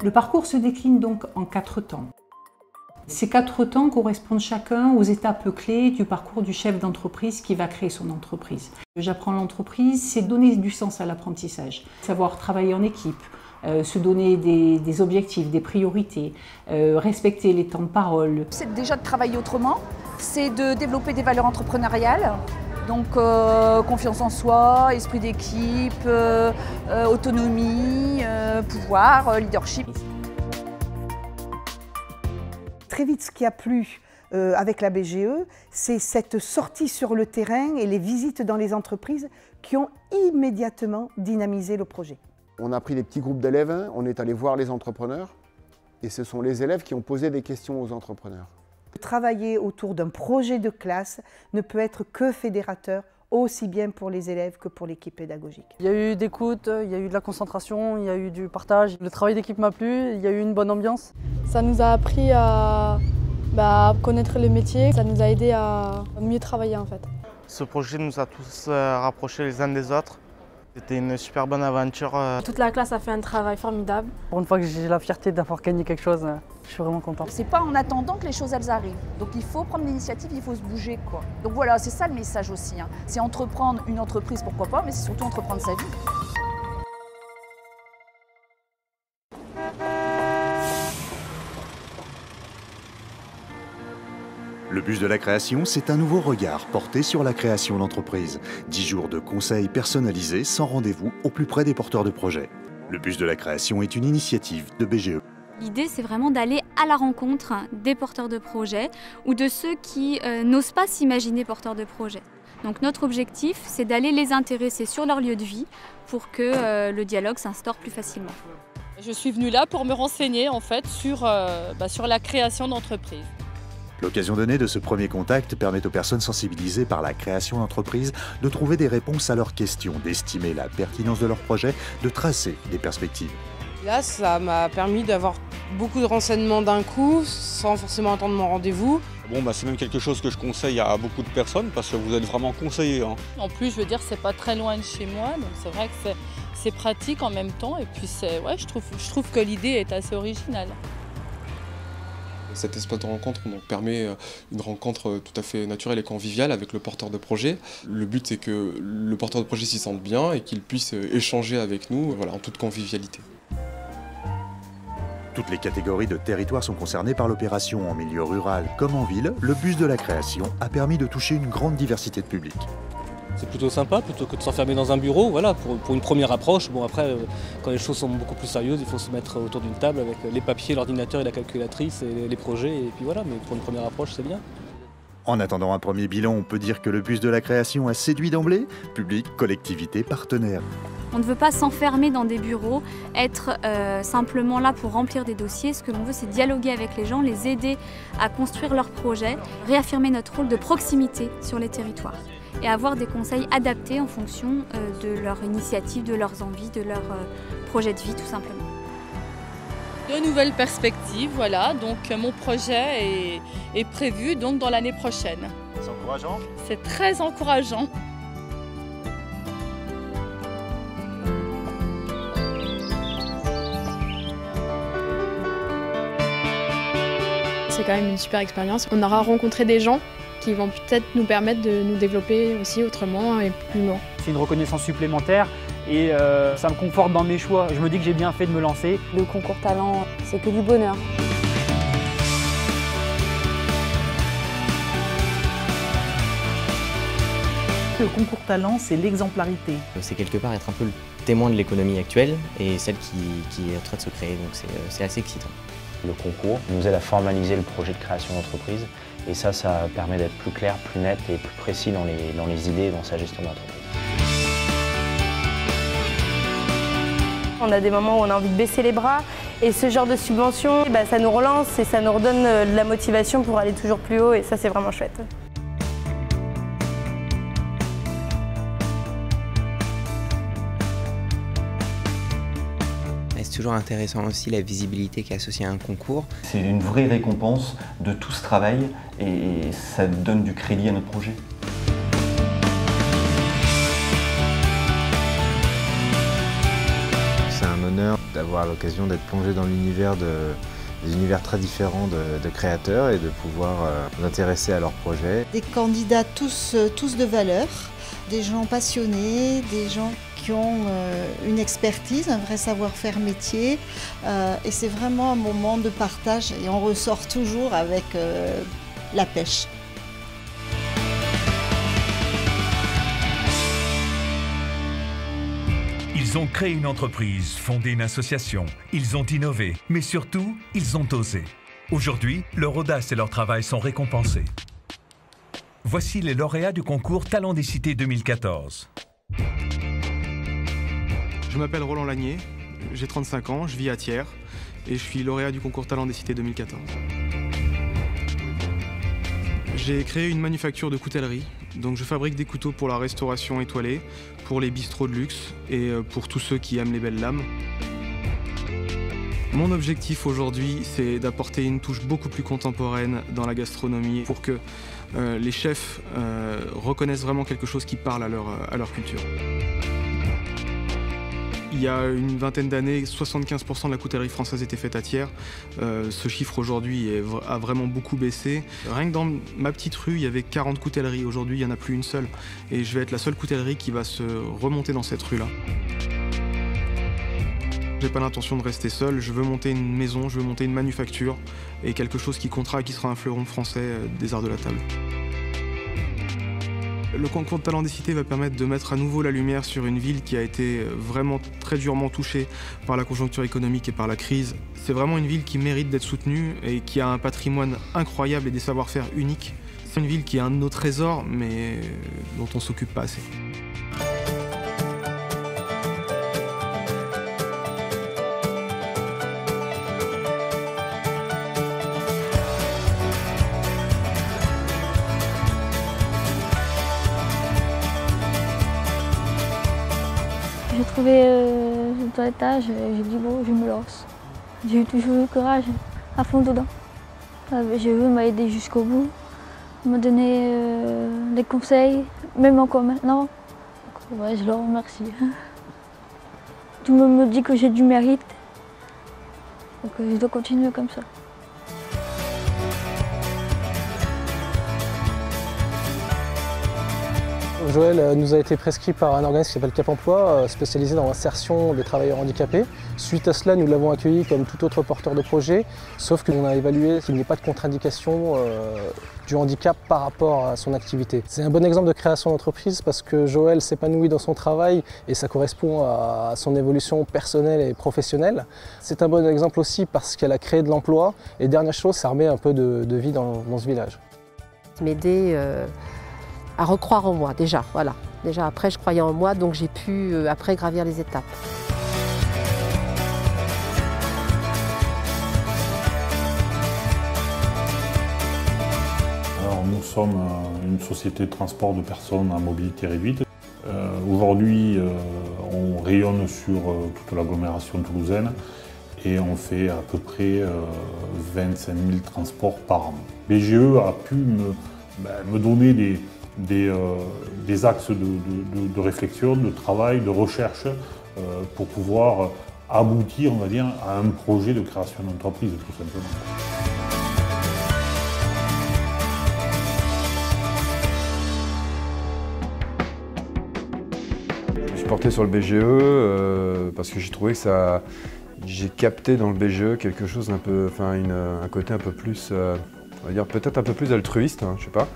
Le parcours se décline donc en 4 temps. Ces 4 temps correspondent chacun aux étapes clés du parcours du chef d'entreprise qui va créer son entreprise. J'apprends l'entreprise, c'est donner du sens à l'apprentissage, savoir travailler en équipe, se donner des objectifs, des priorités, respecter les temps de parole. C'est déjà de travailler autrement, c'est de développer des valeurs entrepreneuriales. Donc confiance en soi, esprit d'équipe, autonomie, pouvoir, leadership. Très vite, ce qui a plu avec la BGE, c'est cette sortie sur le terrain et les visites dans les entreprises qui ont immédiatement dynamisé le projet. On a pris des petits groupes d'élèves, on est allé voir les entrepreneurs et ce sont les élèves qui ont posé des questions aux entrepreneurs. Travailler autour d'un projet de classe ne peut être que fédérateur, aussi bien pour les élèves que pour l'équipe pédagogique. Il y a eu d'écoute, il y a eu de la concentration, il y a eu du partage. Le travail d'équipe m'a plu, il y a eu une bonne ambiance. Ça nous a appris à connaître le métier, ça nous a aidé à mieux travailler en fait. Ce projet nous a tous rapprochés les uns des autres. C'était une super bonne aventure. Toute la classe a fait un travail formidable. Pour une fois que j'ai la fierté d'avoir gagné quelque chose, je suis vraiment content. C'est pas en attendant que les choses elles arrivent. Donc il faut prendre l'initiative, il faut se bouger quoi. Donc voilà, c'est ça le message aussi. C'est entreprendre une entreprise, pourquoi pas, mais c'est surtout entreprendre sa vie. Le bus de la création, c'est un nouveau regard porté sur la création d'entreprise. 10 jours de conseils personnalisés sans rendez-vous au plus près des porteurs de projets. Le bus de la création est une initiative de BGE. L'idée, c'est vraiment d'aller à la rencontre des porteurs de projets ou de ceux qui n'osent pas s'imaginer porteurs de projets. Donc notre objectif, c'est d'aller les intéresser sur leur lieu de vie pour que le dialogue s'instaure plus facilement. Je suis venue là pour me renseigner en fait sur la création d'entreprise. L'occasion donnée de ce premier contact permet aux personnes sensibilisées par la création d'entreprise de trouver des réponses à leurs questions, d'estimer la pertinence de leur projet, de tracer des perspectives. Là, ça m'a permis d'avoir beaucoup de renseignements d'un coup, sans forcément attendre mon rendez-vous. Bon, c'est même quelque chose que je conseille à beaucoup de personnes parce que vous êtes vraiment conseillés. En plus, je veux dire, c'est pas très loin de chez moi, donc c'est vrai que c'est pratique en même temps. Et puis, je trouve que l'idée est assez originale. Cet espace de rencontre permet une rencontre tout à fait naturelle et conviviale avec le porteur de projet. Le but, c'est que le porteur de projet s'y sente bien et qu'il puisse échanger avec nous en toute convivialité. Toutes les catégories de territoires sont concernées par l'opération en milieu rural comme en ville. Le bus de la création a permis de toucher une grande diversité de publics. C'est plutôt sympa, plutôt que de s'enfermer dans un bureau, voilà, pour une première approche. Bon après, quand les choses sont beaucoup plus sérieuses, il faut se mettre autour d'une table avec les papiers, l'ordinateur et la calculatrice et les projets, et puis voilà, mais pour une première approche, c'est bien. En attendant un premier bilan, on peut dire que le bus de la création a séduit d'emblée, public, collectivité, partenaires. On ne veut pas s'enfermer dans des bureaux, être simplement là pour remplir des dossiers. Ce que l'on veut, c'est dialoguer avec les gens, les aider à construire leurs projets, réaffirmer notre rôle de proximité sur les territoires et avoir des conseils adaptés en fonction de leur initiative, de leurs envies, de leur projet de vie tout simplement. De nouvelles perspectives, voilà, donc mon projet est prévu donc dans l'année prochaine. C'est encourageant ? C'est très encourageant. C'est quand même une super expérience. On aura rencontré des gens qui vont peut-être nous permettre de nous développer aussi autrement et plus loin. C'est une reconnaissance supplémentaire et ça me conforte dans mes choix. Je me dis que j'ai bien fait de me lancer. Le concours talent, c'est que du bonheur. Le concours talent, c'est l'exemplarité. C'est quelque part être un peu le témoin de l'économie actuelle et celle qui est en train de se créer, donc c'est assez excitant. Le concours nous aide à formaliser le projet de création d'entreprise et ça permet d'être plus clair, plus net et plus précis dans les idées et dans sa gestion d'entreprise. On a des moments où on a envie de baisser les bras et ce genre de subvention, ça nous relance et ça nous redonne de la motivation pour aller toujours plus haut et ça c'est vraiment chouette. C'est toujours intéressant aussi la visibilité qui est associée à un concours. C'est une vraie récompense de tout ce travail et ça donne du crédit à notre projet. C'est un honneur d'avoir l'occasion d'être plongé dans l'univers des univers très différents de créateurs et de pouvoir nous intéresser à leurs projets. Des candidats tous de valeur, des gens passionnés, des gens qui ont une expertise, un vrai savoir-faire métier et c'est vraiment un moment de partage et on ressort toujours avec la pêche. Ils ont créé une entreprise, fondé une association, ils ont innové, mais surtout, ils ont osé. Aujourd'hui, leur audace et leur travail sont récompensés. Voici les lauréats du concours Talent des Cités 2014. Je m'appelle Roland Lagnier, j'ai 35 ans, je vis à Thiers et je suis lauréat du concours Talent des Cités 2014. J'ai créé une manufacture de coutellerie, donc je fabrique des couteaux pour la restauration étoilée, pour les bistrots de luxe et pour tous ceux qui aiment les belles lames. Mon objectif aujourd'hui, c'est d'apporter une touche beaucoup plus contemporaine dans la gastronomie pour que les chefs reconnaissent vraiment quelque chose qui parle à leur culture. Il y a une vingtaine d'années, 75% de la coutellerie française était faite à Thiers. Ce chiffre aujourd'hui a vraiment beaucoup baissé. Rien que dans ma petite rue, il y avait 40 coutelleries. Aujourd'hui, il n'y en a plus une seule. Et je vais être la seule coutellerie qui va se remonter dans cette rue-là. J'ai pas l'intention de rester seul. Je veux monter une maison, je veux monter une manufacture et quelque chose qui comptera et qui sera un fleuron français des arts de la table. Le concours de Talent des Cités va permettre de mettre à nouveau la lumière sur une ville qui a été vraiment très durement touchée par la conjoncture économique et par la crise. C'est vraiment une ville qui mérite d'être soutenue et qui a un patrimoine incroyable et des savoir-faire uniques. C'est une ville qui est un de nos trésors, mais dont on ne s'occupe pas assez. J'ai trouvé dans l'étage et j'ai dit bon, je me lance. J'ai eu toujours le courage à fond dedans. Eux m'a aidé jusqu'au bout, m'a donné des conseils, même encore maintenant. Donc, ouais, je leur remercie. Tout le monde me dit que j'ai du mérite, donc je dois continuer comme ça. Joël nous a été prescrit par un organisme qui s'appelle Cap Emploi, spécialisé dans l'insertion des travailleurs handicapés. Suite à cela, nous l'avons accueilli comme tout autre porteur de projet, sauf qu'on a évalué qu'il n'y ait pas de contre-indication du handicap par rapport à son activité. C'est un bon exemple de création d'entreprise parce que Joël s'épanouit dans son travail et ça correspond à son évolution personnelle et professionnelle. C'est un bon exemple aussi parce qu'elle a créé de l'emploi et dernière chose, ça remet un peu de vie dans ce village. M'aider à recroire en moi déjà, voilà. Déjà après je croyais en moi donc j'ai pu après gravir les étapes. Alors nous sommes une société de transport de personnes à mobilité réduite. Aujourd'hui on rayonne sur toute l'agglomération toulousaine et on fait à peu près 25 000 transports par an. BGE a pu me donner des axes de réflexion, de travail, de recherche pour pouvoir aboutir, on va dire, à un projet de création d'entreprise, tout simplement. porté sur le BGE parce que j'ai trouvé que j'ai capté dans le BGE quelque chose un peu, un côté un peu plus, on va dire peut-être un peu plus altruiste, hein, je sais pas.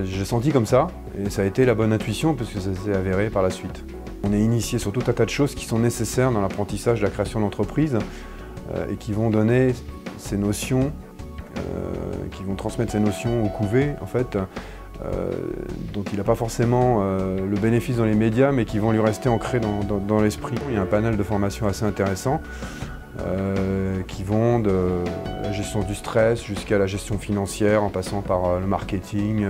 J'ai senti comme ça et ça a été la bonne intuition parce que ça s'est avéré par la suite. On est initié sur tout un tas de choses qui sont nécessaires dans l'apprentissage de la création d'entreprise et qui vont donner ces notions, qui vont transmettre ces notions au couvé en fait. Donc il n'a pas forcément le bénéfice dans les médias, mais qui vont lui rester ancrés dans l'esprit. Il y a un panel de formations assez intéressant qui vont de la gestion du stress jusqu'à la gestion financière, en passant par le marketing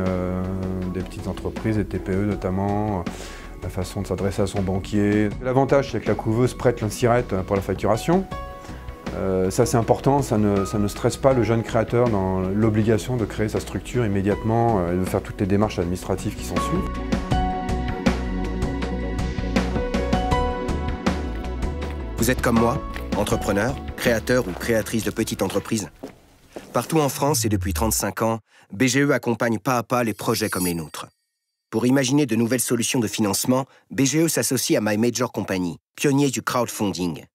des petites entreprises, des TPE notamment, la façon de s'adresser à son banquier. L'avantage, c'est que la couveuse prête l'insirette pour la facturation. Ça c'est important, ça ne stresse pas le jeune créateur dans l'obligation de créer sa structure immédiatement et de faire toutes les démarches administratives qui s'en suivent. Vous êtes comme moi, entrepreneur, créateur ou créatrice de petites entreprises. Partout en France et depuis 35 ans, BGE accompagne pas à pas les projets comme les nôtres. Pour imaginer de nouvelles solutions de financement, BGE s'associe à My Major Company, pionnier du crowdfunding.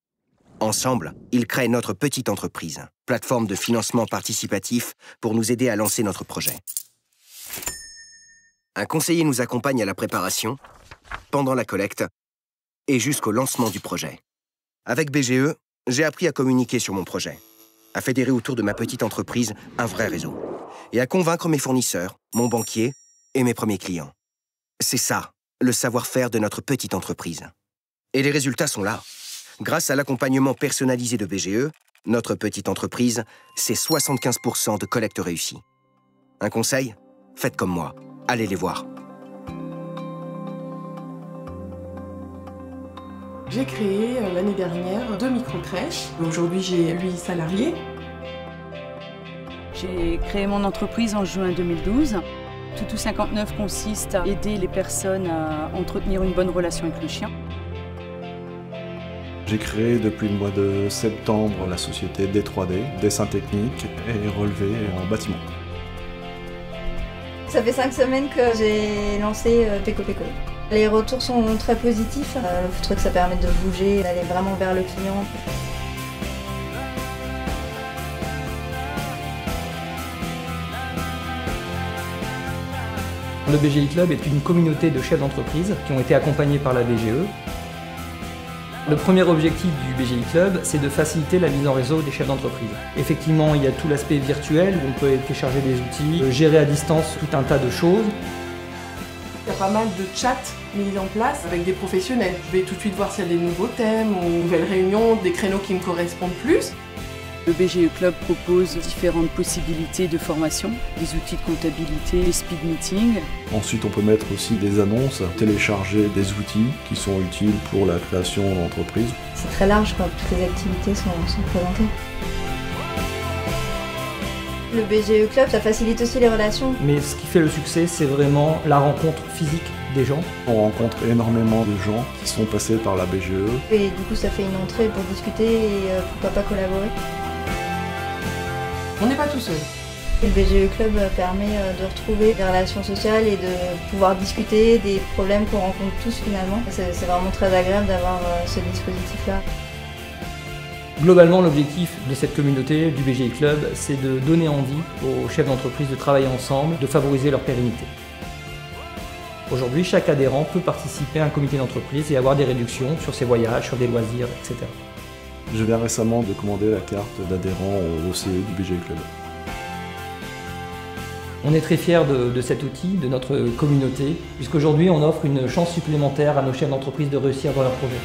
Ensemble, ils créent notre petite entreprise, plateforme de financement participatif pour nous aider à lancer notre projet. Un conseiller nous accompagne à la préparation, pendant la collecte et jusqu'au lancement du projet. Avec BGE, j'ai appris à communiquer sur mon projet, à fédérer autour de ma petite entreprise un vrai réseau et à convaincre mes fournisseurs, mon banquier et mes premiers clients. C'est ça, le savoir-faire de notre petite entreprise. Et les résultats sont là. Grâce à l'accompagnement personnalisé de BGE, notre petite entreprise, c'est 75% de collecte réussie. Un conseil? Faites comme moi. Allez les voir. J'ai créé l'année dernière 2 micro-crèches. Aujourd'hui, j'ai 8 salariés. J'ai créé mon entreprise en juin 2012. Toutou 59 consiste à aider les personnes à entretenir une bonne relation avec le chien. J'ai créé depuis le mois de septembre la société D3D, dessin technique et relevé en bâtiment. Ça fait 5 semaines que j'ai lancé Peco Peco. Les retours sont très positifs. Le truc, ça permet de bouger, d'aller vraiment vers le client. Le BGI Club est une communauté de chefs d'entreprise qui ont été accompagnés par la BGE. Le premier objectif du BGI Club, c'est de faciliter la mise en réseau des chefs d'entreprise. Effectivement, il y a tout l'aspect virtuel où on peut télécharger des outils, gérer à distance tout un tas de choses. Il y a pas mal de chats mis en place avec des professionnels. Je vais tout de suite voir s'il y a des nouveaux thèmes ou nouvelles réunions, des créneaux qui me correspondent plus. Le BGE Club propose différentes possibilités de formation, des outils de comptabilité, des speed meetings. Ensuite, on peut mettre aussi des annonces, télécharger des outils qui sont utiles pour la création d'entreprise. C'est très large, quoi. Toutes les activités sont présentées. Le BGE Club, ça facilite aussi les relations. Mais ce qui fait le succès, c'est vraiment la rencontre physique des gens. On rencontre énormément de gens qui sont passés par la BGE. Et du coup, ça fait une entrée pour discuter et pourquoi pas collaborer. On n'est pas tout seul. Le BGE Club permet de retrouver des relations sociales et de pouvoir discuter des problèmes qu'on rencontre tous finalement. C'est vraiment très agréable d'avoir ce dispositif-là. Globalement, l'objectif de cette communauté, du BGI Club, c'est de donner envie aux chefs d'entreprise de travailler ensemble, de favoriser leur pérennité. Aujourd'hui, chaque adhérent peut participer à un comité d'entreprise et avoir des réductions sur ses voyages, sur des loisirs, etc. Je viens récemment de commander la carte d'adhérent au CE du BGI Club. On est très fiers de cet outil, de notre communauté, puisqu'aujourd'hui on offre une chance supplémentaire à nos chefs d'entreprise de réussir dans leurs projets.